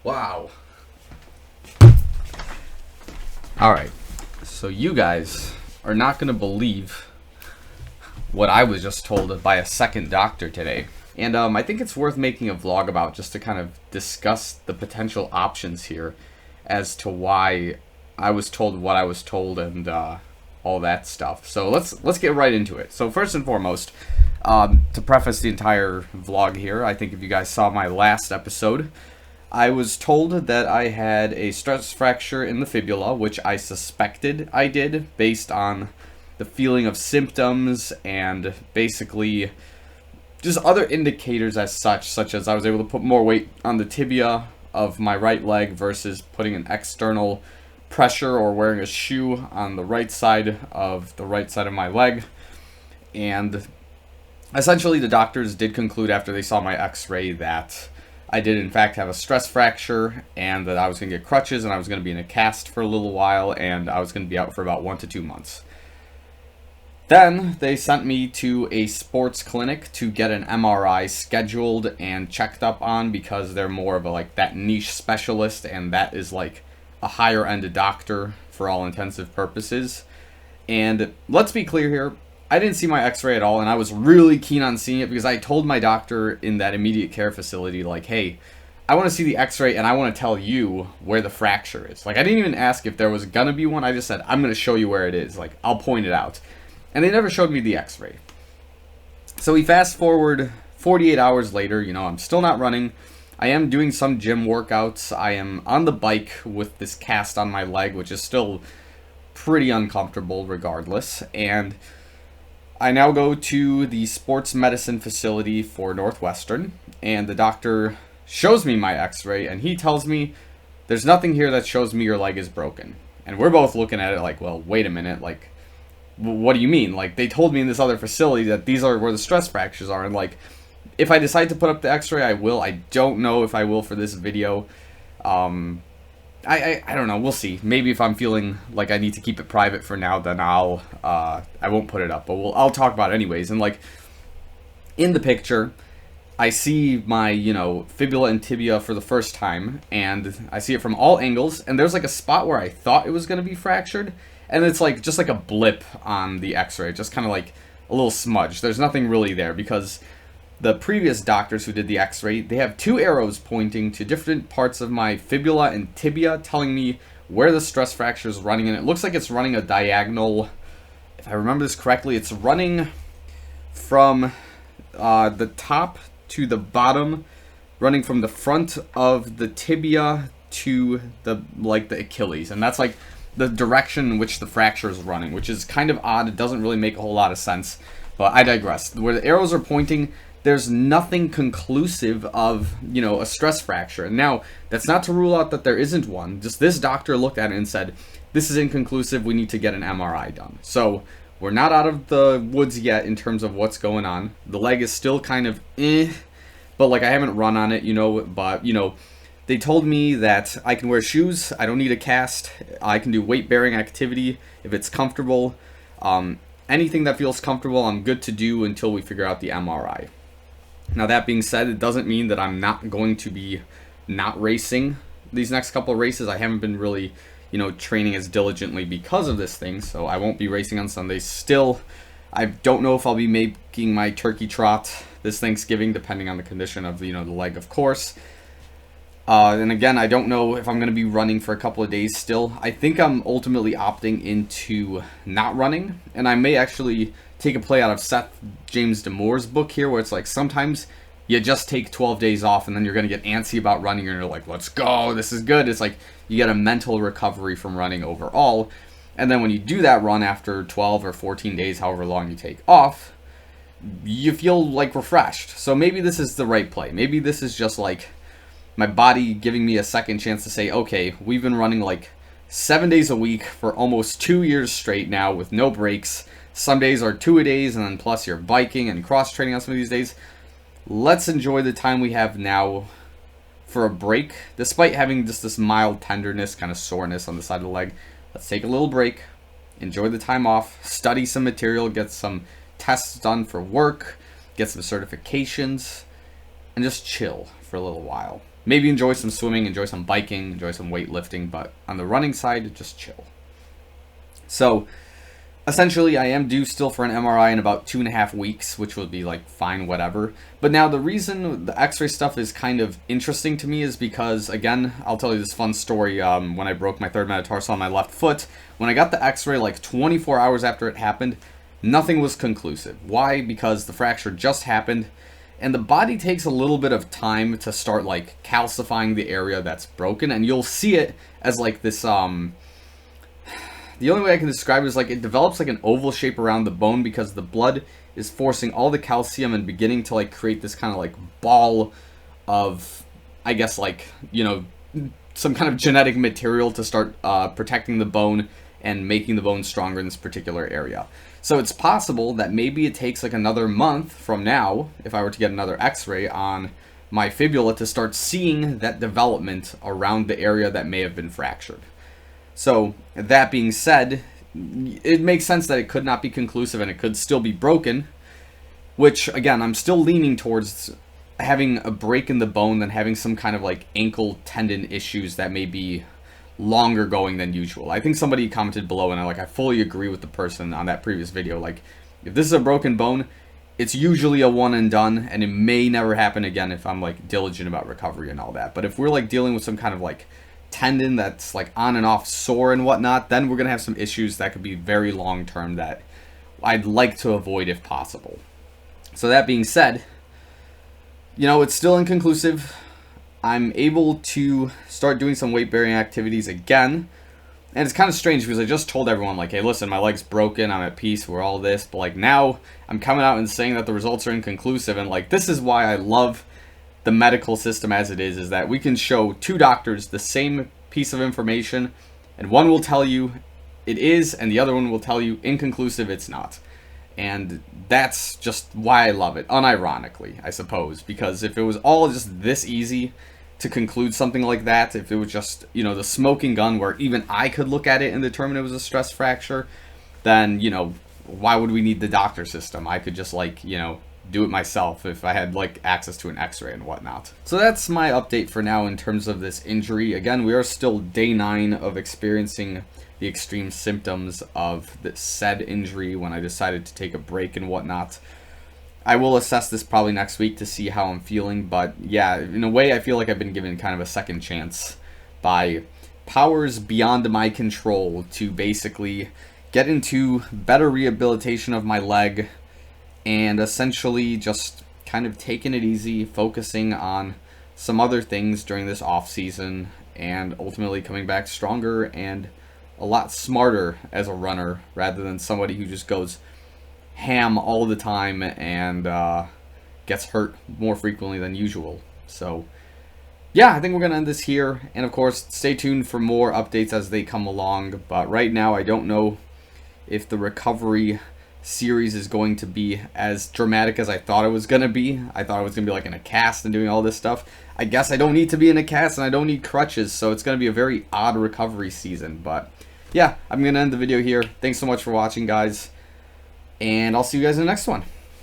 Wow. Alright, so you guys are not going to believe what I was just told by a second doctor today. And I think it's worth making a vlog about, just to kind of discuss the potential options here as to why I was told what I was told and all that stuff. So let's get right into it. So first and foremost, to preface the entire vlog here, I think if you guys saw my last episode, I was told that I had a stress fracture in the fibula, which I suspected I did based on the feeling of symptoms and basically just other indicators such as I was able to put more weight on the tibia of my right leg versus putting an external pressure or wearing a shoe on the right side of my leg. And essentially the doctors did conclude after they saw my x-ray that I did in fact have a stress fracture and that I was going to get crutches and I was going to be in a cast for a little while and I was going to be out for about 1 to 2 months. Then they sent me to a sports clinic to get an MRI scheduled and checked up on, because they're more of a that niche specialist, and that is like a higher end doctor for all intensive purposes. And let's be clear here, I didn't see my x-ray at all, and I was really keen on seeing it because I told my doctor in that immediate care facility, hey, I want to see the x-ray and I want to tell you where the fracture is. I didn't even ask if there was gonna be one, I just said, I'm gonna show you where it is, I'll point it out. And they never showed me the x-ray. So we fast forward 48 hours later, I'm still not running. I am doing some gym workouts. I am on the bike with this cast on my leg, which is still pretty uncomfortable regardless. And I now go to the sports medicine facility for Northwestern, and the doctor shows me my x-ray, and he tells me, there's nothing here that shows me your leg is broken. And we're both looking at it well, wait a minute, what do you mean? They told me in this other facility that these are where the stress fractures are, and if I decide to put up the x-ray, I will. I don't know if I will for this video. I don't know, we'll see. Maybe if I'm feeling like I need to keep it private for now, then I won't put it up, but I'll talk about it anyways. And in the picture, I see my, fibula and tibia for the first time, and I see it from all angles, and there's a spot where I thought it was going to be fractured, and it's just a blip on the x-ray, just kind of a little smudge. There's nothing really there, because the previous doctors who did the x-ray, they have 2 arrows pointing to different parts of my fibula and tibia, telling me where the stress fracture is running, and it looks like it's running a diagonal. If I remember this correctly, it's running from the top to the bottom, running from the front of the tibia to the Achilles, and that's the direction in which the fracture is running, which is kind of odd. It doesn't really make a whole lot of sense, but I digress. Where the arrows are pointing, there's nothing conclusive of, a stress fracture. And now, that's not to rule out that there isn't one. Just this doctor looked at it and said, this is inconclusive, we need to get an MRI done. So, we're not out of the woods yet in terms of what's going on. The leg is still kind of but I haven't run on it, but, they told me that I can wear shoes, I don't need a cast, I can do weight-bearing activity if it's comfortable. Anything that feels comfortable, I'm good to do until we figure out the MRI. Now, that being said, it doesn't mean that I'm not going to be not racing these next couple of races. I haven't been really, training as diligently because of this thing, so I won't be racing on Sundays. Still, I don't know if I'll be making my turkey trot this Thanksgiving, depending on the condition of, the leg, of course. And again, I don't know if I'm going to be running for a couple of days still. I think I'm ultimately opting into not running, and I may actually take a play out of Seth James D'Amour's book here, where it's sometimes you just take 12 days off and then you're going to get antsy about running and you're let's go, this is good. It's you get a mental recovery from running overall, and then when you do that run after 12 or 14 days, however long you take off, you feel refreshed. So maybe this is the right play. Maybe this is just my body giving me a second chance to say, okay, we've been running 7 days a week for almost 2 years straight now with no breaks. Some days are 2-a-days, and then plus you're biking and cross-training on some of these days. Let's enjoy the time we have now for a break. Despite having just this mild tenderness, kind of soreness on the side of the leg, let's take a little break, enjoy the time off, study some material, get some tests done for work, get some certifications, and just chill for a little while. maybe enjoy some swimming, enjoy some biking, enjoy some weightlifting, but on the running side, just chill. So essentially, I am due still for an MRI in about 2.5 weeks, which would be like fine, whatever. But now the reason the x-ray stuff is kind of interesting to me is because, again, I'll tell you this fun story. When I broke my third metatarsal on my left foot, when I got the x-ray like 24 hours after it happened, nothing was conclusive. Why? Because the fracture just happened, and the body takes a little bit of time to start like calcifying the area that's broken, and you'll see it as like this the only way I can describe it is like it develops like an oval shape around the bone because the blood is forcing all the calcium and beginning to like create this kind of like ball of, I guess, like, you know, some kind of genetic material to start protecting the bone and making the bone stronger in this particular area. So it's possible that maybe it takes like another month from now, if I were to get another x-ray on my fibula, to start seeing that development around the area that may have been fractured. So, that being said, it makes sense that it could not be conclusive and it could still be broken, which, again, I'm still leaning towards having a break in the bone than having some kind of, like, ankle tendon issues that may be longer going than usual. I think somebody commented below, and I fully agree with the person on that previous video. Like, if this is a broken bone, it's usually a one and done, and it may never happen again if I'm, like, diligent about recovery and all that. But if we're, like, dealing with some kind of, like, tendon that's like on and off sore and whatnot, then we're gonna have some issues that could be very long term that I'd like to avoid if possible. So that being said, you know, it's still inconclusive. I'm able to start doing some weight bearing activities again, and it's kind of strange because I just told everyone like, hey, listen, my leg's broken, I'm at peace, we're all this, but like now I'm coming out and saying that the results are inconclusive, and like this is why I love the medical system as it is that we can show two doctors the same piece of information, and one will tell you it is, and the other one will tell you inconclusive, it's not. And that's just why I love it, unironically, I suppose, because if it was all just this easy to conclude something like that, if it was just, you know, the smoking gun where even I could look at it and determine it was a stress fracture, then, you know, why would we need the doctor system? I could just, like, you know, do it myself if I had like access to an x-ray and whatnot. So that's my update for now in terms of this injury. Again, we are still day 9 of experiencing the extreme symptoms of the said injury when I decided to take a break and whatnot. I will assess this probably next week to see how I'm feeling, but yeah, in a way I feel like I've been given kind of a second chance by powers beyond my control to basically get into better rehabilitation of my leg, and essentially just kind of taking it easy, focusing on some other things during this off season, and ultimately coming back stronger and a lot smarter as a runner rather than somebody who just goes ham all the time and gets hurt more frequently than usual. So yeah, I think we're going to end this here, and of course stay tuned for more updates as they come along, but right now I don't know if the recovery series is going to be as dramatic as I thought it was going to be. I thought it was going to be like in a cast and doing all this stuff. I guess I don't need to be in a cast and I don't need crutches, so it's going to be a very odd recovery season. But yeah, I'm going to end the video here. Thanks so much for watching, guys, and I'll see you guys in the next one.